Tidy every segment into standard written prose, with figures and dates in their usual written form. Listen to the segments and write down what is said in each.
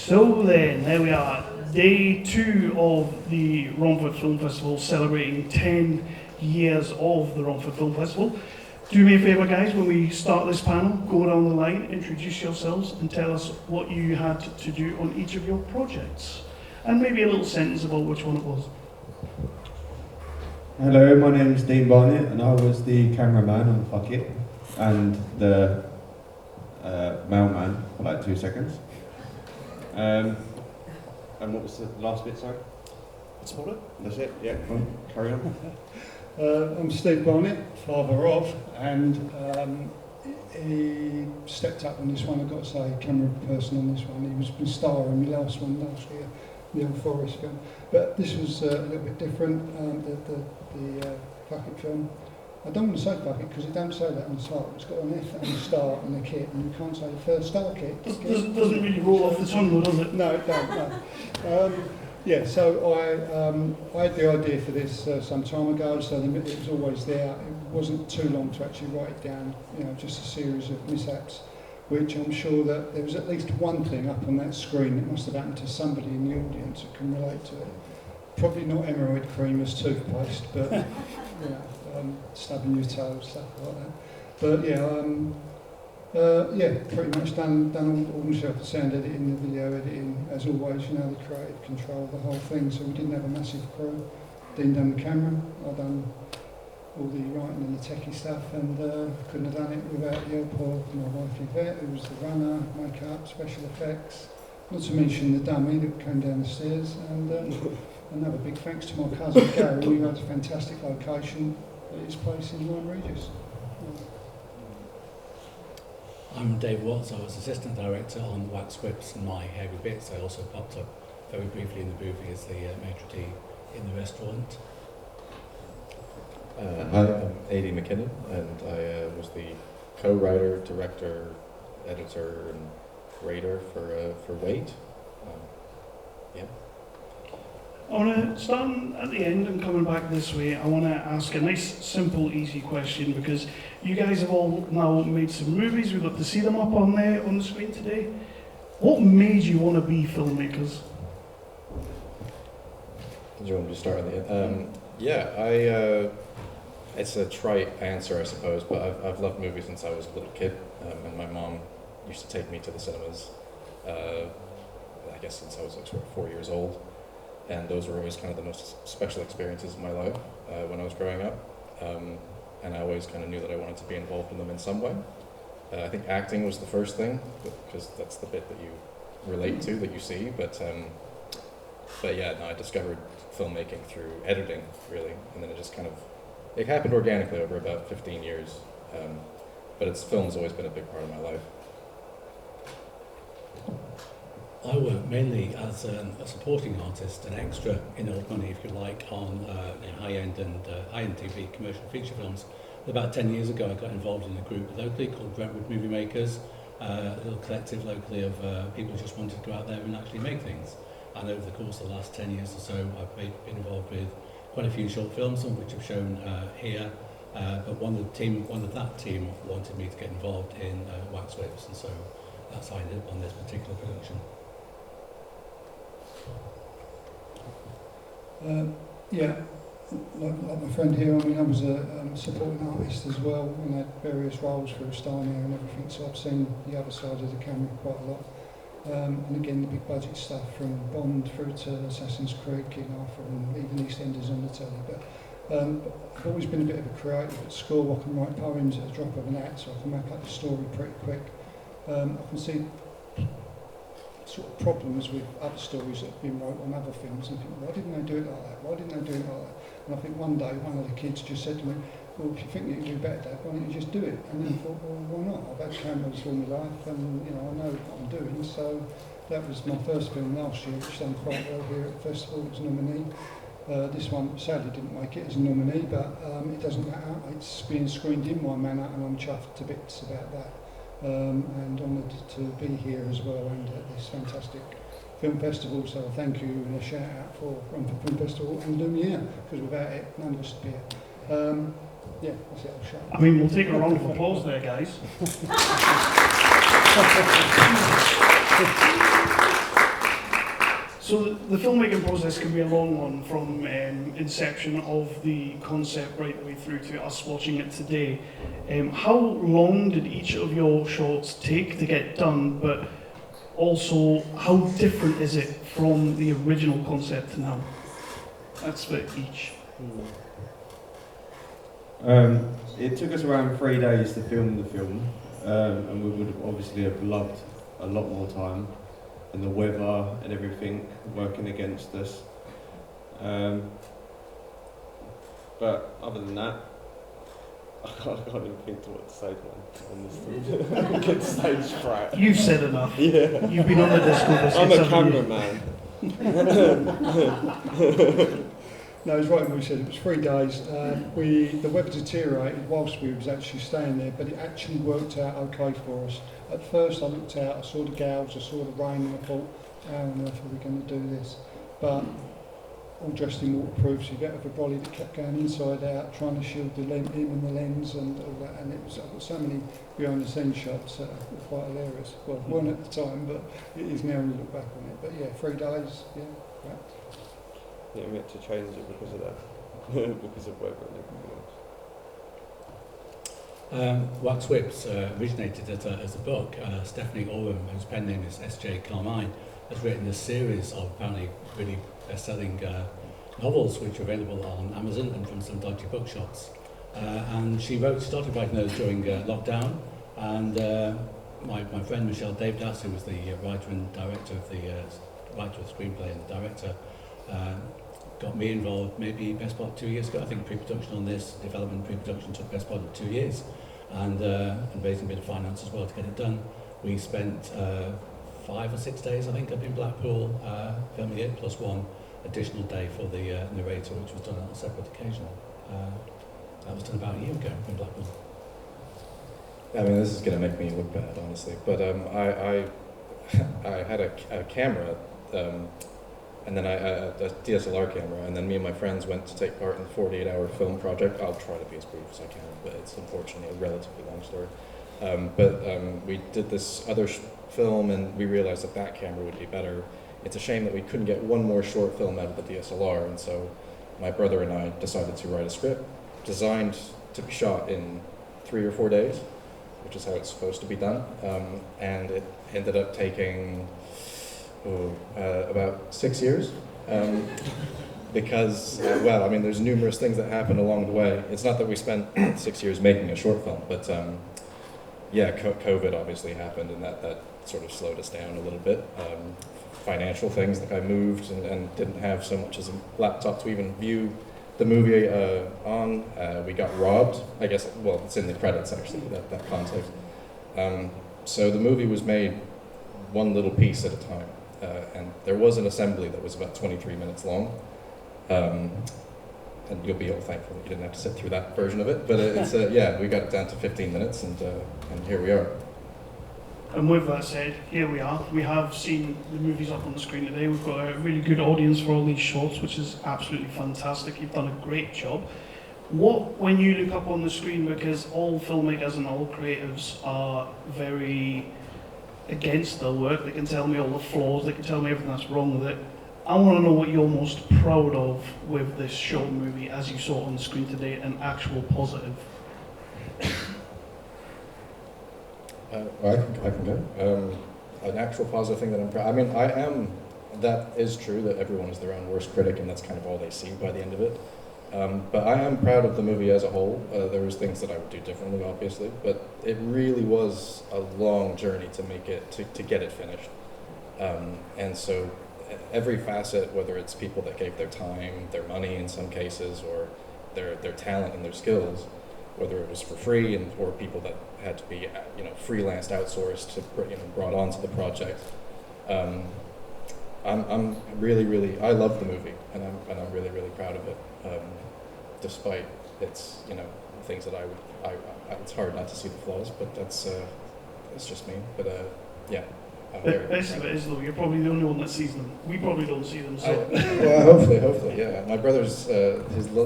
So then, there we are, day 2 of the Romford Film Festival, celebrating 10 years of the Romford Film Festival. Do me a favour, guys, when we start this panel, go down the line, introduce yourselves and tell us what you had to do on each of your projects. And maybe a little sentence about which one it was. Hello, my name is Dean Barnett and I was the cameraman on F CKIT and the mailman for like 2 seconds. And what was the last bit, sorry? That's about it. That's it? Yeah, come on, carry on. I'm Steve Barnett, father of, and he stepped up on this one. I've got to say, camera person on this one. He was the star in my last one last year, the Old Forest film. But this was a little bit different, the F CKIT film. I don't want to say F CKIT because it don't say that on the start. It's got an F and a star and a kit, and you can't say first star kit. Doesn't really roll off the tongue though, does it? No, it don't, no. Yeah, so I had the idea for this some time ago, so it was always there. It wasn't too long to actually write it down, you know, just a series of mishaps, which I'm sure that there was at least one thing up on that screen that must have happened to somebody in the audience that can relate to it. Probably not hemorrhoid cream as toothpaste, but you know, stubbing your toes, stuff like that. But yeah, pretty much done all myself, the sound editing, the video editing, as always, you know, the creative control of the whole thing, so we didn't have a massive crew. Dean done the camera, I done all the writing and the techie stuff, and couldn't have done it without the help of my wife Yvette, who was the runner, makeup, special effects, not to mention the dummy that came down the stairs, and another big thanks to my cousin Gary, who had a fantastic location at his place in Lyme Regis. I'm Dave Watts. I was assistant director on Wax Scripts and My Hairy Bits. I also popped up very briefly in the movie as the maitre d' in the restaurant. Hi, I'm A.D. McKinnon, and I was the co-writer, director, editor, and grader for Wait. Yeah. I want to start at the end and coming back this way, I want to ask a nice, simple, easy question, because you guys have all now made some movies. We've got to see them up on there on the screen today. What made you want to be filmmakers? Do you want me to start on the end? It's a trite answer, I suppose, but I've loved movies since I was a little kid, and my mom used to take me to the cinemas, I guess since I was like sort of 4 years old. And those were always kind of the most special experiences of my life when I was growing up. And I always kind of knew that I wanted to be involved in them in some way. I think acting was the first thing, because that's the bit that you relate to, that you see. But yeah, no, I discovered filmmaking through editing, really. And then it happened organically over about 15 years. But film's always been a big part of my life. I work mainly as a supporting artist, an extra in old money, if you like, on high-end TV commercial feature films. About 10 years ago, I got involved in a group locally called Brentwood Movie Makers, a little collective locally of people who just wanted to go out there and actually make things. And over the course of the last 10 years or so, I've been involved with quite a few short films, some of which I've shown here. But one of that team wanted me to get involved in Wax Whips, and so that's how I ended up on this particular production. Yeah, like my friend here, I mean, I was a supporting artist as well, and had various roles through Starmere and everything, so I've seen the other side of the camera quite a lot. And again, the big budget stuff from Bond through to Assassin's Creed, King Arthur, and even EastEnders on the telly. But I've always been a bit of a creative at school. I can write poems at the drop of an hat, so I can make up the story pretty quick. I can see sort of problems with other stories that have been wrote on other films, and think, why didn't they do it like that? Why didn't they do it like that? And I think one day one of the kids just said to me, well, if you think you can do better, Dad, why don't you just do it? And then I thought, well, why not? I've had cameras all my life, and you know, I know what I'm doing. So that was my first film last year, which done quite well here at the festival. It was a nominee. This one sadly didn't make it as a nominee, but it doesn't matter. It's being screened in my manner, and I'm chuffed to bits about that. And honoured to be here as well, and at this fantastic film festival. So thank you and a shout out for Romford Film Festival and Lumiere, because without it, none of us would be here. Yeah, that's it. I'll shut up. I mean, we'll take a round of applause there, guys. So the filmmaking process can be a long one, from inception of the concept right the way through to us watching it today. How long did each of your shorts take to get done, but also how different is it from the original concept to now? That's for each. It took us around 3 days to film the film, and we would obviously have loved a lot more time, and the weather and everything working against us. But other than that, I can't even think to what to say to one on this thing. Get stage fright. You've said enough. Yeah. You've been on the disco biscuits. I'm a haven't you? cameraman. No, it's right when we said it was 3 days. The weather deteriorated whilst we was actually staying there, but it actually worked out okay for us. At first I looked out, I saw the gales, I saw the rain, and I thought, how on earth are we going to do this? But all dressed in waterproof, so you get a brolly that kept going inside out, trying to shield the him and the lens and all that, and I've got so many behind the scenes shots that are quite hilarious. Well, weren't at the time, but it is now when you look back on it. But yeah, 3 days, yeah, right. Yeah, we had to change it because of that, because of weather and everything else. Wax Whips originated as a book. Stephanie Oram, whose pen name is S.J. Carmine, has written a series of apparently really best-selling novels which are available on Amazon and from some dodgy bookshops. And she started writing those during lockdown, and my friend Michelle Davidas, who was the writer and director of the screenplay and the director, got me involved maybe best part of 2 years ago. I think pre-production on this, development pre-production took best part of 2 years, and raising a bit of finance as well to get it done. We spent 5 or 6 days, I think, up in Blackpool filming it, plus one additional day for the narrator, which was done on a separate occasion. That was done about a year ago in Blackpool. I mean, this is going to make me look bad, honestly, but I had a camera, and then a DSLR camera, and then me and my friends went to take part in the 48-hour film project. I'll try to be as brief as I can, but it's unfortunately a relatively long story. We did this other film, and we realized that camera would be better. It's a shame that we couldn't get one more short film out of the DSLR, and so my brother and I decided to write a script designed to be shot in 3 or 4 days, which is how it's supposed to be done, and it ended up taking about 6 years, because, well, I mean, there's numerous things that happen along the way. It's not that we spent 6 years making a short film, but yeah, COVID obviously happened, and that sort of slowed us down a little bit. Financial things, like I moved and didn't have so much as a laptop to even view the movie on. We got robbed, I guess. Well, it's in the credits, actually, that context. So the movie was made one little piece at a time. And there was an assembly that was about 23 minutes long, and you'll be all thankful that you didn't have to sit through that version of it. But it's yeah, we got it down to 15 minutes, and here we are. And with that said, here we are. We have seen the movies up on the screen today. We've got a really good audience for all these shorts, which is absolutely fantastic. You've done a great job. What, when you look up on the screen, because all filmmakers and all creatives are very against their work, they can tell me all the flaws, they can tell me everything that's wrong with it. I want to know what you're most proud of with this short movie as you saw it on the screen today, an actual positive. I can go. An actual positive thing that I'm proud. I mean, that is true that everyone is their own worst critic, and that's kind of all they see by the end of it. But I am proud of the movie as a whole. There was things that I would do differently, obviously, but it really was a long journey to make it, to get it finished. And so every facet, whether it's people that gave their time, their money in some cases, or their talent and their skills, whether it was for free or people that had to be freelanced, outsourced, brought onto the project. I'm really, I love the movie, and I'm really proud of it. Despite its things that I it's hard not to see the flaws, but that's just me. But yeah. The best of it is, though, you're probably the only one that sees them. We probably don't see them. So. Well, hopefully, yeah. My brother's the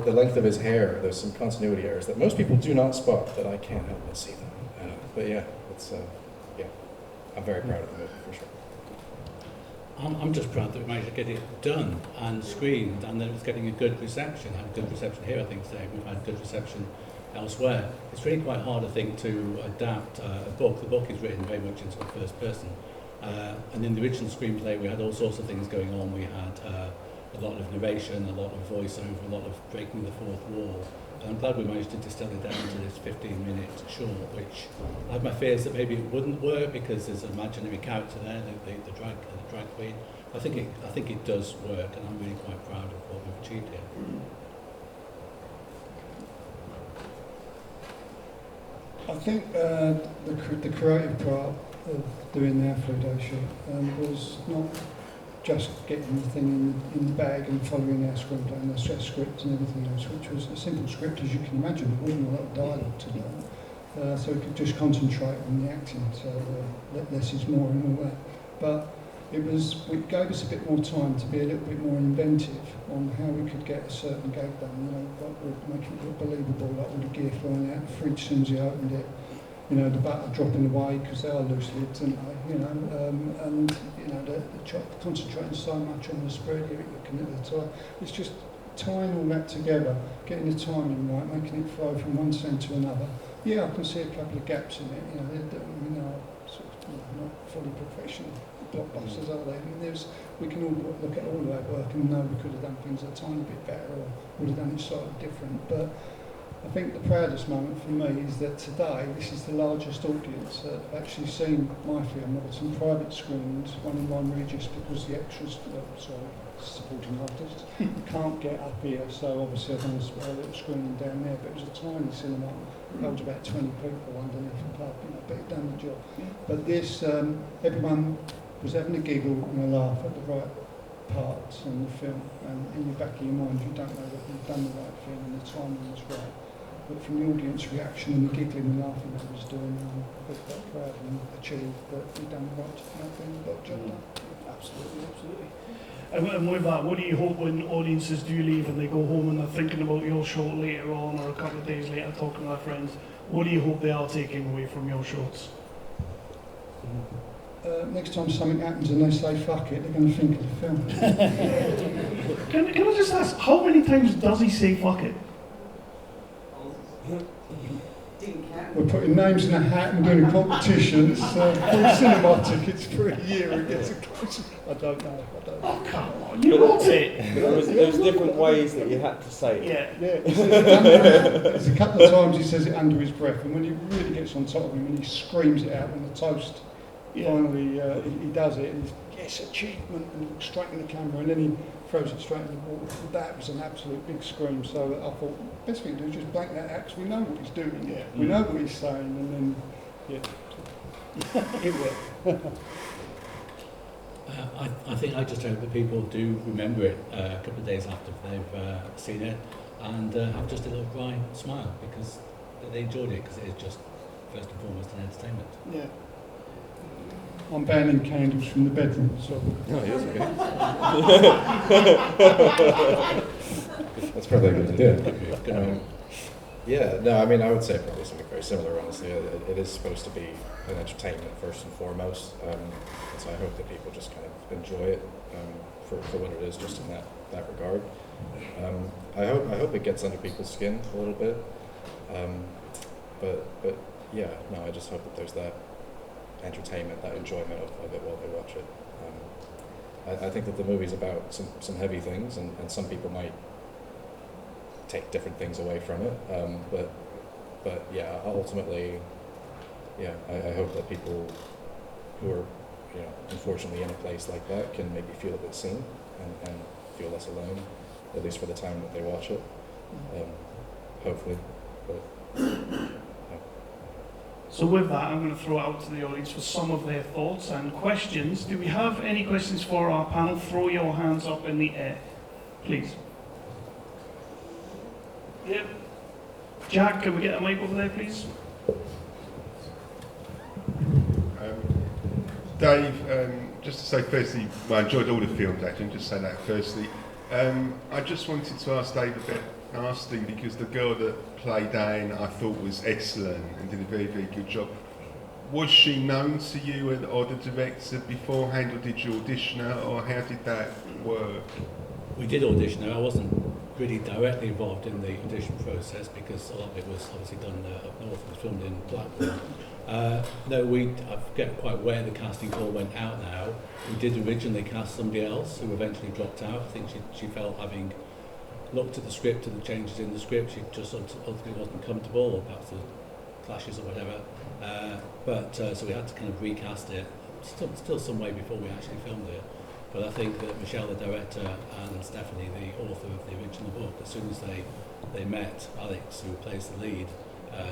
length of his hair. There's some continuity errors that most people do not spot, but I can't help but see them. But yeah, it's yeah. I'm very proud of the movie for sure. I'm just proud that we managed to get it done and screened, and that it's getting a good reception. Had good reception here, I think, today. We've had good reception elsewhere. It's really quite hard, I think, to adapt a book. The book is written very much into the first person. And in the original screenplay, we had all sorts of things going on. We had a lot of narration, a lot of voiceover, a lot of breaking the fourth wall. And I'm glad we managed to distill it down to this 15-minute short, which I have my fears that maybe it wouldn't work because there's an imaginary character there, the drag queen. I think it does work, and I'm really quite proud of what we've achieved here. I think the creative part of doing the Afro Day shoot was not just getting the thing in the bag and following our screenplay and the script and everything else, which was a simple script, as you can imagine. There wasn't a lot of dialogue to learn, so we could just concentrate on the acting, so less is more and all that. But it gave us a bit more time to be a little bit more inventive on how we could get a certain gag done, you know, what would make it look believable, like all the gear flying out the fridge as soon as you opened it, you know, the butter dropping away because they are loose lids, aren't they, you know, and, you know, concentrating so much on the spread, you're looking at the time. It's just tying all that together, getting the timing right, making it flow from one scene to another. Yeah, I can see a couple of gaps in it, you know, sort of, not fully professional blockbusters, are they? I mean, we can all look at all of our work and know we could have done things a tiny bit better or would have done it slightly different. But I think the proudest moment for me is that today this is the largest audience that have actually seen my film. There were some private screens, one in one Regis because the extras, supporting artists, can't get up here. So obviously I've done a little screening down there, but it was a tiny cinema. It holds about 20 people underneath the pub, you know, but it done the job. But this, everyone was having a giggle and a laugh at the right parts in the film, and in the back of your mind you don't know that you've done the right thing and the timing was right. But from the audience reaction and the giggling and laughing that was doing, I was quite proud and achieved that we've done the right thing and got the job done. Absolutely, absolutely. And with that, what do you hope when audiences do leave and they go home and they're thinking about your show later on or a couple of days later talking to their friends, what do you hope they are taking away from your shorts? Next time something happens and they say fuck it, they're going to think of the film. Can I just ask, how many times does he say fuck it? We're putting names in a hat and doing a competition. It's cinema tickets for a year and gets a close. I don't know. Oh, come on, you wrote it. There was different ways that you had to say it. Yeah. There's a couple of times he says it under his breath, and when he really gets on top of him and he screams it out when the toast finally he does it, and he's, yes, achievement, and he looks straight in the camera, and then he throws it straight in the water. That was an absolute big scream, so I thought, best thing to do is just blank that out, because we know what he's doing, we know what he's saying, and then, it worked. I think I just hope that people do remember it a couple of days after they've seen it and have just a little dry smile because they enjoyed it because it is just first and foremost an entertainment. Yeah. I'm banning candles from the bedroom, so. Oh, yes, okay. That's probably a good idea. Yeah, no, I mean, I would say probably something very similar, honestly. It is supposed to be an entertainment first and foremost, and so I hope that people just kind of enjoy it for what it is, just in that regard. I hope it gets under people's skin a little bit, but yeah, no, I just hope that there's that entertainment, that enjoyment of it while they watch it. I think that the movie's about some heavy things, and some people might take different things away from it, but yeah, ultimately, yeah, I hope that people who are, you know, unfortunately in a place like that can maybe feel a bit seen and feel less alone, at least for the time that they watch it, hopefully. But So with that, I'm going to throw it out to the audience for some of their thoughts and questions. Do we have any questions for our panel? Throw your hands up in the air, please. Yep. Jack, can we get a mic over there, please? Dave, just to say firstly, well, I enjoyed all the films actually, just say that firstly. I just wanted to ask Dave a bit nasty because the girl that played Anne I thought was excellent and did a very, very good job was she known to you or the director beforehand, or did you audition her, or how did that work? We did audition her. I wasn't really directly involved in the audition process because a lot of it was obviously done up north. It was filmed in Blackpool. No, I forget quite where the casting call went out now. We did originally cast somebody else who eventually dropped out. I think she felt, having looked at the script and the changes in the script, she just ultimately wasn't comfortable, or perhaps the clashes or whatever. So we had to kind of recast it. Still some way before we actually filmed it. But I think that Michelle, the director, and Stephanie, the author of the original book, as soon as they met Alex, who plays the lead,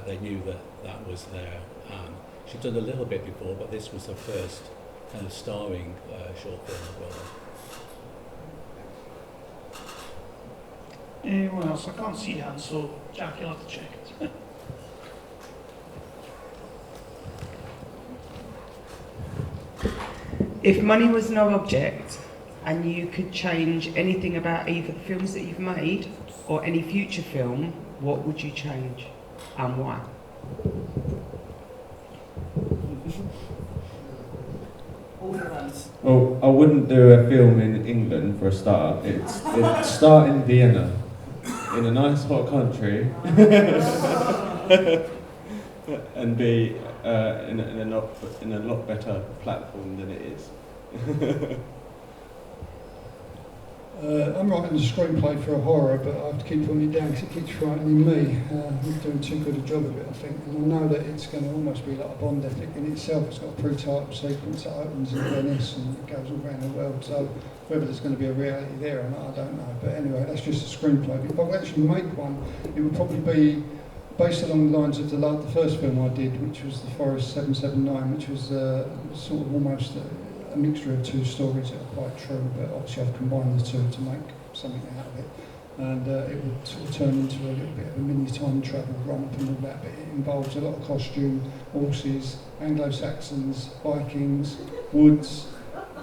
they knew that was their Anne. She'd done a little bit before, but this was her first kind of starring short film as well. Anyone else? I can't see hands, so Jack, you'll have to check it. If money was no object and you could change anything about either the films that you've made or any future film, what would you change and why? Well, I wouldn't do a film in England for a start. It'd start in Vienna, in a nice hot country, and be in a lot better platform than it is. I'm writing a screenplay for a horror, but I have to keep putting it down because it keeps frightening me. I'm doing too good a job of it, I think. And I know that it's going to almost be like a Bond epic in itself. It's got a pre-title sequence that opens in Venice and it goes all around the world. So whether there's going to be a reality there or not, I don't know. But anyway, that's just a screenplay. If I actually make one, it would probably be based along the lines of the first film I did, which was The Forest 779, which was sort of almost a mixture of two stories that are quite true, but obviously I've combined the two to make something out of it. And it would sort of turn into a little bit of a mini time travel romp and all that, but it involves a lot of costume, horses, Anglo-Saxons, Vikings, woods,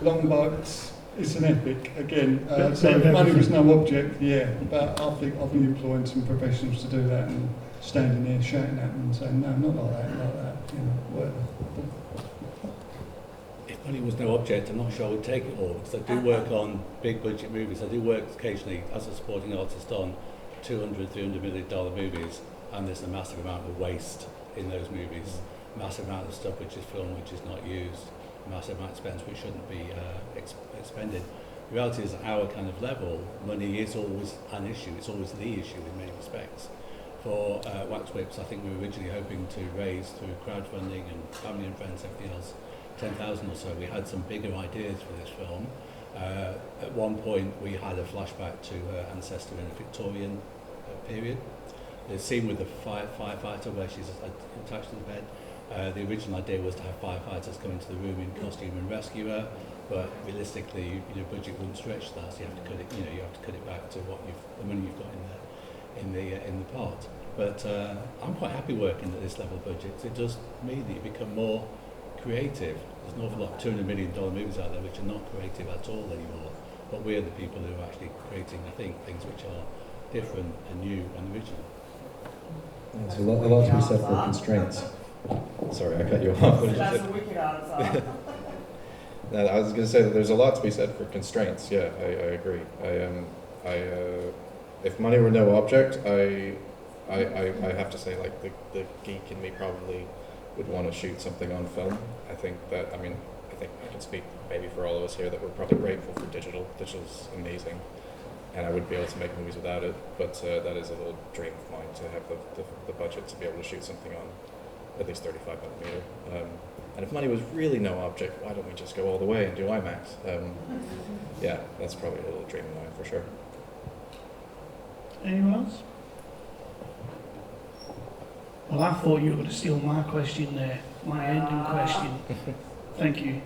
longboats. It's an epic, again. So if money was no object, yeah, but I think I've been employing some professionals to do that and standing there shouting at them and saying, no, not like that, you know, whatever. If money was no object, I'm not sure I would take it all, because I do work on big budget movies. I do work occasionally as a supporting artist on $200, $300 million movies, and there's a massive amount of waste in those movies, massive amount of stuff which is filmed which is not used, massive amount of expense which shouldn't be expended. The reality is, at our kind of level, money is always an issue. It's always the issue in many respects. For Wax Whips, I think we were originally hoping to raise through crowdfunding and family and friends, everything else, 10,000 or so. We had some bigger ideas for this film. At one point, we had a flashback to her ancestor in the Victorian period. The scene with the firefighter where she's attached to the bed. The original idea was to have firefighters come into the room in costume and rescue her, but realistically, budget wouldn't stretch that, so you have to cut it. You have to cut it back to the money you've got in the part. But I'm quite happy working at this level of budget, because it does mean that you become more creative. There's an awful lot of $200 million movies out there which are not creative at all anymore, but we're the people who are actually creating, I think, things which are different and new and original. There's a lot to be said for constraints. Sorry, I cut you off. That's a wicked answer. No, I was going to say that there's a lot to be said for constraints. Yeah, I agree. If money were no object, I have to say, like, the geek in me probably would want to shoot something on film. I think I can speak maybe for all of us here that we're probably grateful for digital. Digital's amazing, and I wouldn't be able to make movies without it. But that is a little dream of mine, to have the budget to be able to shoot something on at least 35mm. And if money was really no object, why don't we just go all the way and do IMAX? Yeah, that's probably a little dream of mine for sure. Anyone else? Well, I thought you were going to steal my question there, my ending question. Thank you.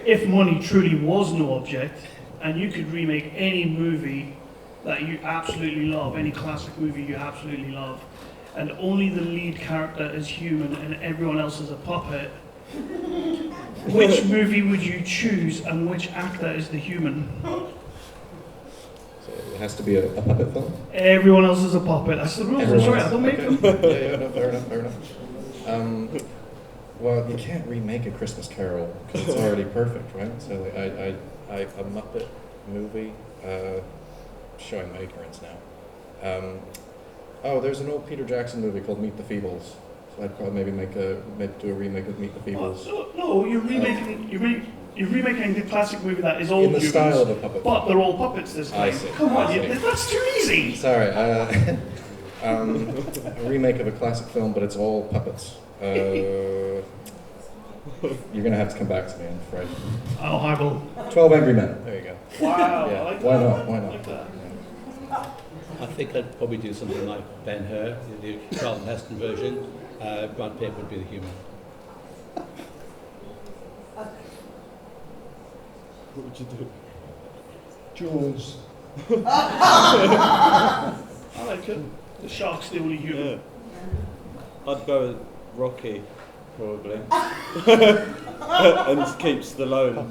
If money truly was no object, and you could remake any movie that you absolutely love, any classic movie you absolutely love, and only the lead character is human and everyone else is a puppet, which movie would you choose and which actor is the human? So it has to be a puppet film? Everyone else is a puppet. That's the rules. I'm sorry, I don't make them. Yeah, no, fair enough. Well, you can't remake A Christmas Carol because it's already perfect, right? So like, a Muppet movie showing my ignorance now. Oh, there's an old Peter Jackson movie called Meet the Feebles. So I'd probably maybe do a remake of Meet the Feebles. No, you're remaking the classic movie that is all in the humans, style of a puppet. but they're all puppets this I time. see. Come on, I see. that's too easy. Sorry, a remake of a classic film, but it's all puppets. You're gonna have to come back to me, I'm afraid. Oh, I will. 12 Angry Men. There you go. Wow, Yeah. I like Why that. not? Why I not? like that. I think I'd probably do something like Ben-Hur, the Charlton Heston version. Brad Pitt would be the human. What would you do? Jaws. I like it. The shark's the only human. Yeah. I'd go with Rocky, probably. And keep Stallone.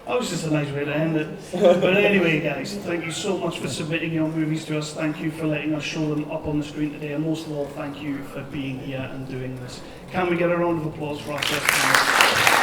That was just a nice way to end it. But anyway, guys, thank you so much for submitting your movies to us. Thank you for letting us show them up on the screen today. And most of all, thank you for being here and doing this. Can we get a round of applause for our first panel?